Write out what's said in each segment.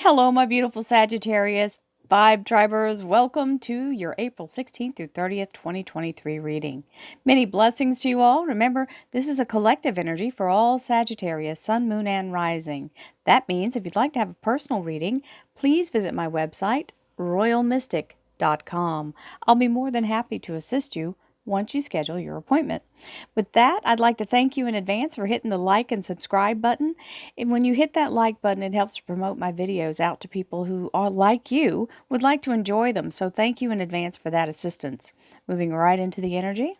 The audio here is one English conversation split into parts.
Hello, my beautiful Sagittarius Vibe Tribers. Welcome to your April 16th through 30th, 2023 reading. Many blessings to you all. Remember, this is a collective energy for all Sagittarius, Sun, Moon, and Rising. That means if you'd like to have a personal reading, please visit my website, royalmystic.com. I'll be more than happy to assist you once you schedule your appointment. With that, I'd like to thank you in advance for hitting the like and subscribe button. And when you hit that like button, it helps to promote my videos out to people who are like you, would like to enjoy them. So thank you in advance for that assistance. Moving right into the energy.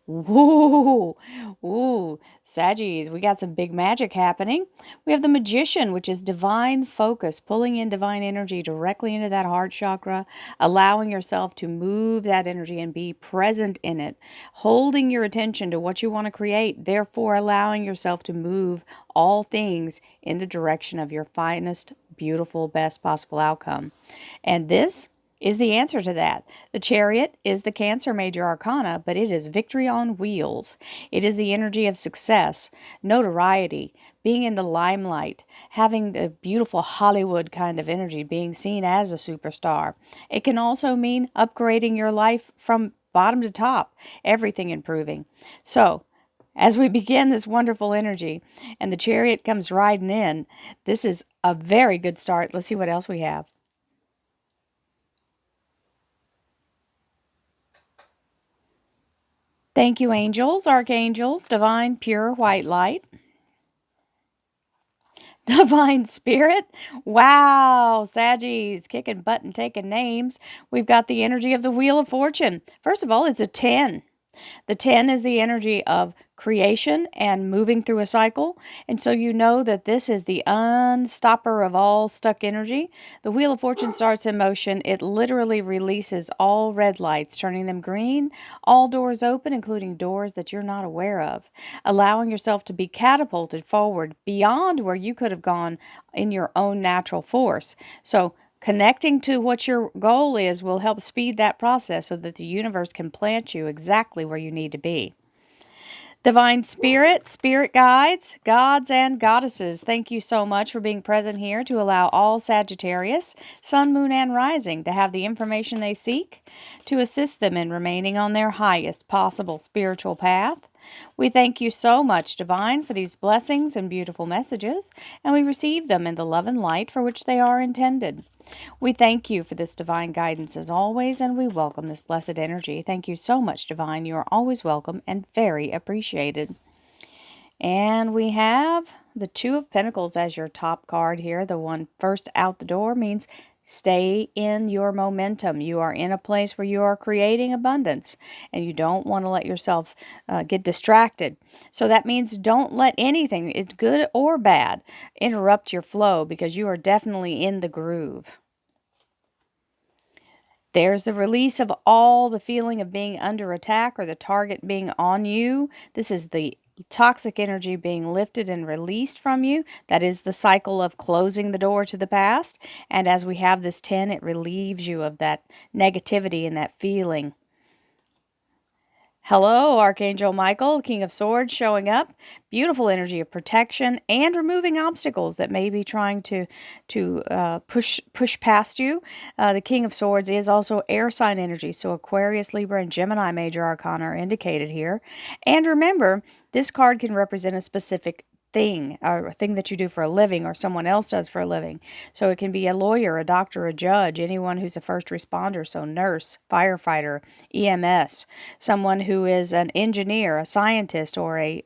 Ooh, Saggies, we got some big magic happening. We have the Magician, which is divine focus, pulling in divine energy directly into that heart chakra, allowing yourself to move that energy and be present in it, holding your attention to what you want to create, therefore allowing yourself to move all things in the direction of your finest, beautiful, best possible outcome. And this is the answer to that. The Chariot is the Cancer major arcana, but it is victory on wheels. It is the energy of success, notoriety, being in the limelight, having the beautiful Hollywood kind of energy, being seen as a superstar. It can also mean upgrading your life from bottom to top, everything improving. So, as we begin this wonderful energy and the Chariot comes riding in, this is a very good start. Let's see what else we have. Thank you, angels, archangels, divine, pure, white light. Divine Spirit. Wow, Saggies, kicking butt and taking names. We've got the energy of the Wheel of Fortune. First of all, it's a 10. The 10 is the energy of creation and moving through a cycle. And so you know that this is the unstopper of all stuck energy. The Wheel of Fortune starts in motion. It literally releases all red lights, turning them green, all doors open, including doors that you're not aware of, allowing yourself to be catapulted forward beyond where you could have gone in your own natural force. So connecting to what your goal is will help speed that process so that the universe can plant you exactly where you need to be. Divine Spirit, Spirit Guides, Gods and Goddesses, thank you so much for being present here to allow all Sagittarius, Sun, Moon, and Rising to have the information they seek to assist them in remaining on their highest possible spiritual path. We thank you so much, Divine, for these blessings and beautiful messages, and we receive them in the love and light for which they are intended. We thank you for this divine guidance as always, and we welcome this blessed energy. Thank you so much, Divine. You are always welcome and very appreciated. And we have the Two of Pentacles as your top card here. The one first out the door means stay in your momentum. You are in a place where you are creating abundance and you don't want to let yourself get distracted. So that means don't let anything, it's good or bad, interrupt your flow because you are definitely in the groove. There's the release of all the feeling of being under attack or the target being on you. This is the toxic energy being lifted and released from you. That is the cycle of closing the door to the past. And as we have this 10, it relieves you of that negativity and that feeling. Hello, Archangel Michael, King of Swords, showing up. Beautiful energy of protection and removing obstacles that may be trying to push past you. The King of Swords is also air sign energy, so Aquarius, Libra, and Gemini major arcana are indicated here. And remember, this card can represent a specific thing, or a thing that you do for a living or someone else does for a living. So it can be a lawyer, a doctor, a judge, anyone who's a first responder, so nurse, firefighter, EMS, someone who is an engineer, a scientist, or a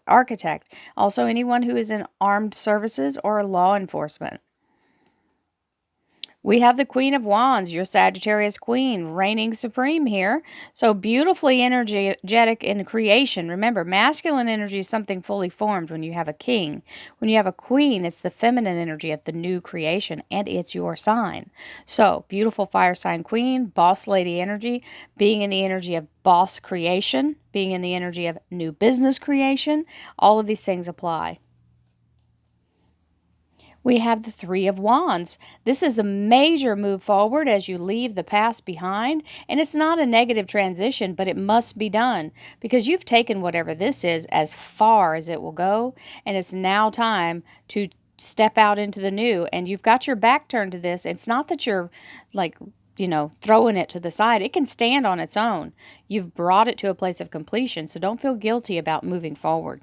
architect. Also anyone who is in armed services or law enforcement. We have the Queen of Wands, your Sagittarius Queen, reigning supreme here. So beautifully energetic in creation. Remember, masculine energy is something fully formed when you have a king. When you have a queen, it's the feminine energy of the new creation, and it's your sign. So, beautiful fire sign queen, boss lady energy, being in the energy of boss creation, being in the energy of new business creation. All of these things apply. We have the Three of Wands. This is a major move forward as you leave the past behind. And it's not a negative transition, but it must be done because you've taken whatever this is as far as it will go. And it's now time to step out into the new, and you've got your back turned to this. It's not that you're like, throwing it to the side. It can stand on its own. You've brought it to a place of completion, so don't feel guilty about moving forward.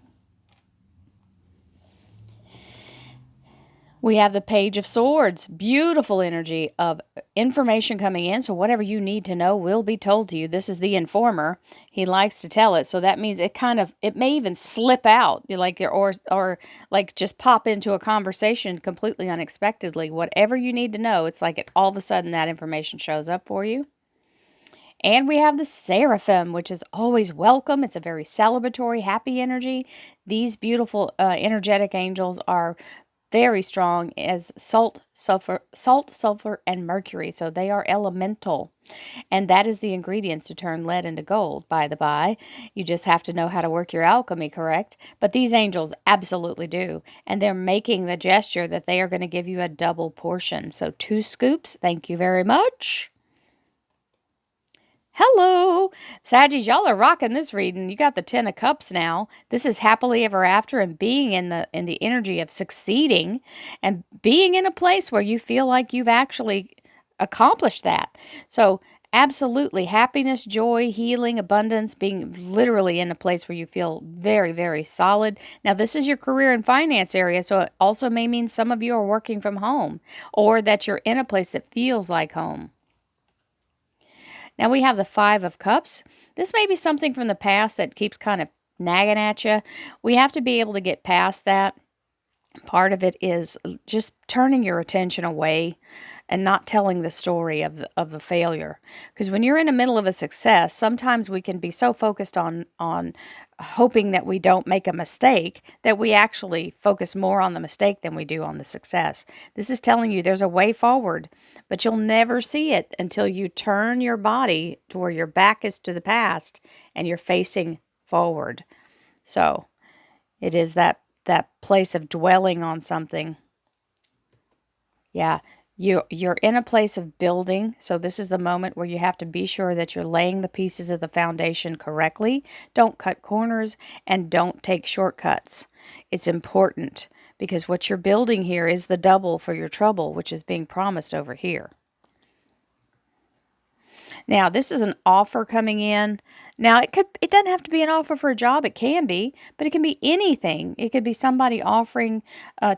We have the Page of Swords. Beautiful energy of information coming in. So whatever you need to know will be told to you. This is the informer. He likes to tell it. So that means it may even slip out, or like just pop into a conversation completely unexpectedly. Whatever you need to know, it's like all of a sudden that information shows up for you. And we have the Seraphim, which is always welcome. It's a very celebratory, happy energy. These beautiful energetic angels are very strong as salt, sulfur, and mercury. So they are elemental. And that is the ingredients to turn lead into gold, by the by. You just have to know how to work your alchemy, correct? But these angels absolutely do. And they're making the gesture that they are going to give you a double portion. So 2 scoops. Thank you very much. Hello, Saggies, y'all are rocking this reading. You got the 10 of Cups now. This is happily ever after and being in the energy of succeeding and being in a place where you feel like you've actually accomplished that. So absolutely happiness, joy, healing, abundance, being literally in a place where you feel very, very solid. Now, this is your career and finance area, so it also may mean some of you are working from home or that you're in a place that feels like home. Now we have the 5 of Cups. This may be something from the past that keeps kind of nagging at you. We have to be able to get past that. Part of it is just turning your attention away and not telling the story of the failure. Because when you're in the middle of a success, sometimes we can be so focused on hoping that we don't make a mistake that we actually focus more on the mistake than we do on the success. This is telling you there's a way forward, but you'll never see it until you turn your body to where your back is to the past and you're facing forward. So it is that place of dwelling on something. Yeah, you're in a place of building, so this is the moment where you have to be sure that you're laying the pieces of the foundation correctly. Don't cut corners and don't take shortcuts. It's important because what you're building here is the double for your trouble, which is being promised over here. Now, this is an offer coming in. Now, it doesn't have to be an offer for a job. It can be, but it can be anything. It could be somebody offering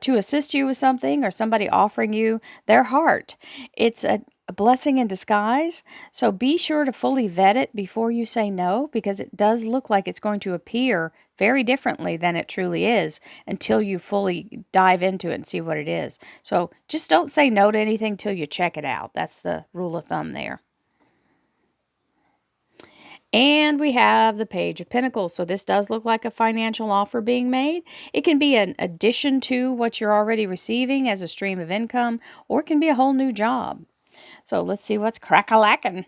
to assist you with something or somebody offering you their heart. It's a blessing in disguise. So be sure to fully vet it before you say no, because it does look like it's going to appear very differently than it truly is until you fully dive into it and see what it is. So just don't say no to anything till you check it out. That's the rule of thumb there. And we have the Page of Pentacles. So this does look like a financial offer being made. It can be an addition to what you're already receiving as a stream of income, or it can be a whole new job. So let's see what's crack-a-lackin'.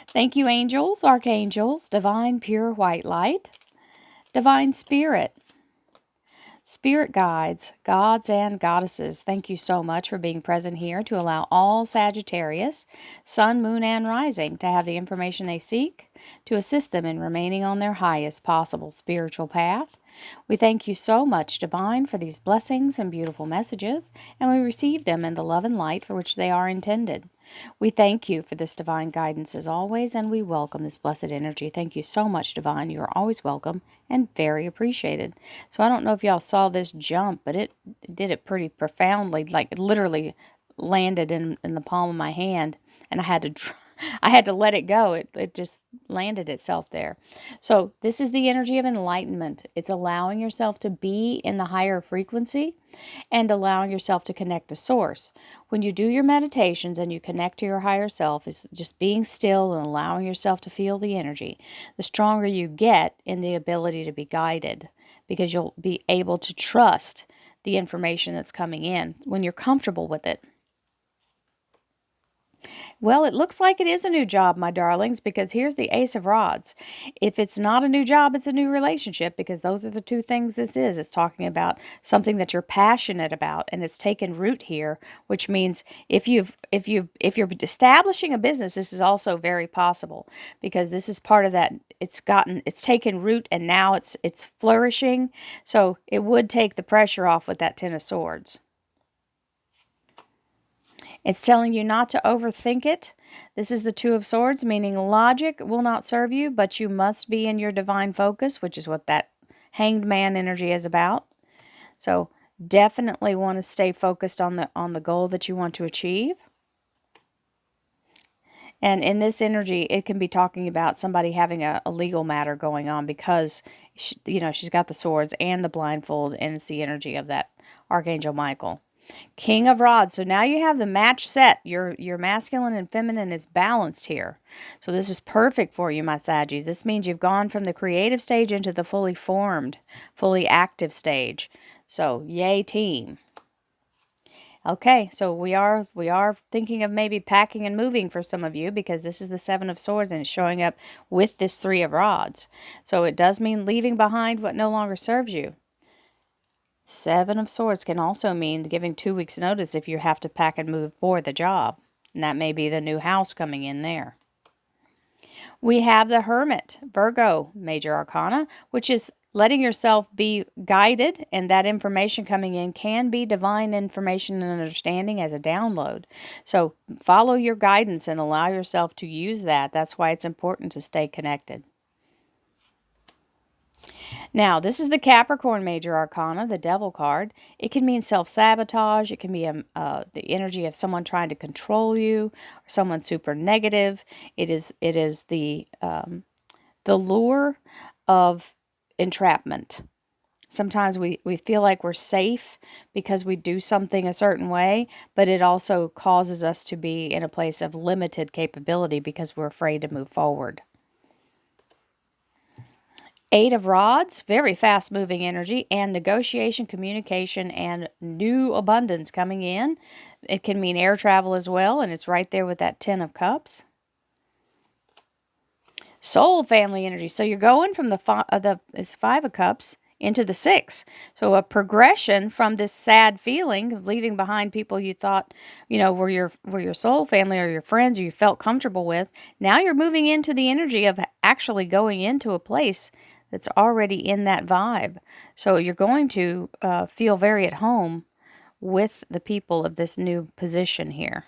Thank you, angels, archangels, divine pure white light, divine spirit, spirit guides, gods and goddesses. Thank you so much for being present here to allow all Sagittarius, sun, moon, and rising to have the information they seek to assist them in remaining on their highest possible spiritual path. We thank you so much, Divine, for these blessings and beautiful messages, and we receive them in the love and light for which they are intended. We thank you for this divine guidance as always, and we welcome this blessed energy. Thank you so much, Divine. You are always welcome and very appreciated. So I don't know if y'all saw this jump, but it did it pretty profoundly, like it literally landed in the palm of my hand, and I had to let it go. It just landed itself there. So this is the energy of enlightenment. It's allowing yourself to be in the higher frequency and allowing yourself to connect to source. When you do your meditations and you connect to your higher self, it's just being still and allowing yourself to feel the energy. The stronger you get in the ability to be guided, because you'll be able to trust the information that's coming in when you're comfortable with it. Well, it looks like it is a new job, my darlings, because here's the Ace of Rods. If it's not a new job, it's a new relationship, because those are the two things this is. It's talking about something that you're passionate about, and it's taken root here, which means if you're establishing a business, this is also very possible, because this is part of that. It's taken root, and now it's flourishing. So it would take the pressure off with that Ten of Swords. It's telling you not to overthink it. This is the Two of Swords, meaning logic will not serve you, but you must be in your divine focus, which is what that Hanged Man energy is about. So definitely want to stay focused on the goal that you want to achieve. And in this energy, it can be talking about somebody having a legal matter going on, because she's got the swords and the blindfold, and it's the energy of that Archangel Michael. King of Rods. So now you have the match set. Your masculine and feminine is balanced here. So this is perfect for you, my Saggies. This means you've gone from the creative stage into the fully formed, fully active stage. So yay, team. Okay, so we are thinking of maybe packing and moving for some of you, because this is the Seven of Swords and it's showing up with this Three of Rods. So it does mean leaving behind what no longer serves you. Seven of Swords can also mean giving 2 weeks notice if you have to pack and move for the job. And that may be the new house coming in there. We have the Hermit, Virgo, Major Arcana, which is letting yourself be guided, and that information coming in can be divine information and understanding as a download. So follow your guidance and allow yourself to use that. That's why it's important to stay connected. Now, this is the Capricorn Major Arcana, the Devil card. It can mean self-sabotage. It can be the energy of someone trying to control you, or someone super negative. It is the lure of entrapment. Sometimes we feel like we're safe because we do something a certain way, but it also causes us to be in a place of limited capability because we're afraid to move forward. Eight of Rods, very fast-moving energy, and negotiation, communication, and new abundance coming in. It can mean air travel as well, and it's right there with that Ten of Cups. Soul family energy. So you're going from the Five of Cups into the Six. So a progression from this sad feeling of leaving behind people you thought, were your soul family or your friends or you felt comfortable with. Now you're moving into the energy of actually going into a place that's already in that vibe. So you're going to feel very at home with the people of this new position here.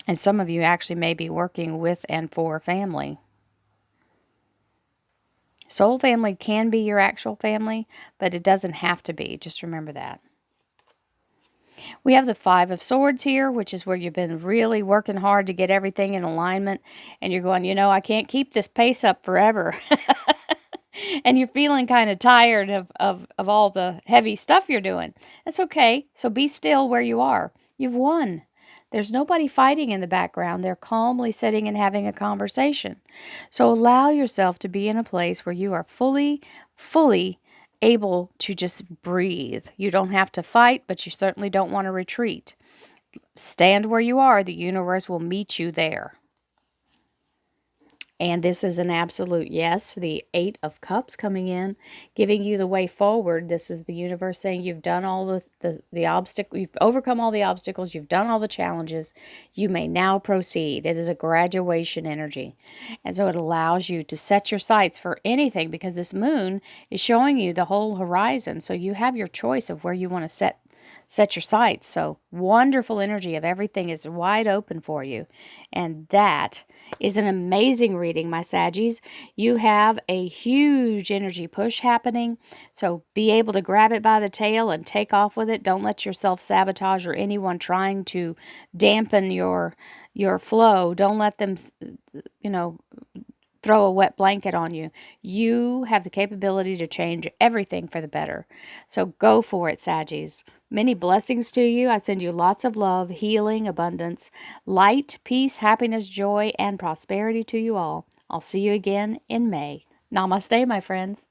And some of you actually may be working with and for family. Soul family can be your actual family, but it doesn't have to be. Just remember that. We have the Five of Swords here, which is where you've been really working hard to get everything in alignment. And you're going, I can't keep this pace up forever. And you're feeling kind of tired of all the heavy stuff you're doing. That's okay. So be still where you are. You've won. There's nobody fighting in the background. They're calmly sitting and having a conversation. So allow yourself to be in a place where you are fully able to just breathe. You don't have to fight, but you certainly don't want to retreat. Stand where you are. The universe will meet you there. And this is an absolute yes. The Eight of Cups coming in, giving you the way forward. This is the universe saying you've done all the obstacles, you've overcome all the obstacles, you've done all the challenges. You may now proceed. It is a graduation energy. And so it allows you to set your sights for anything, because this moon is showing you the whole horizon. So you have your choice of where you want to set your sights. So wonderful energy of everything is wide open for you. And that is an amazing reading, my Saggies. You have a huge energy push happening. So be able to grab it by the tail and take off with it. Don't let yourself sabotage or anyone trying to dampen your flow. Don't let them, throw a wet blanket on you. You have the capability to change everything for the better. So go for it, Saggies. Many blessings to you. I send you lots of love, healing, abundance, light, peace, happiness, joy, and prosperity to you all. I'll see you again in May. Namaste, my friends.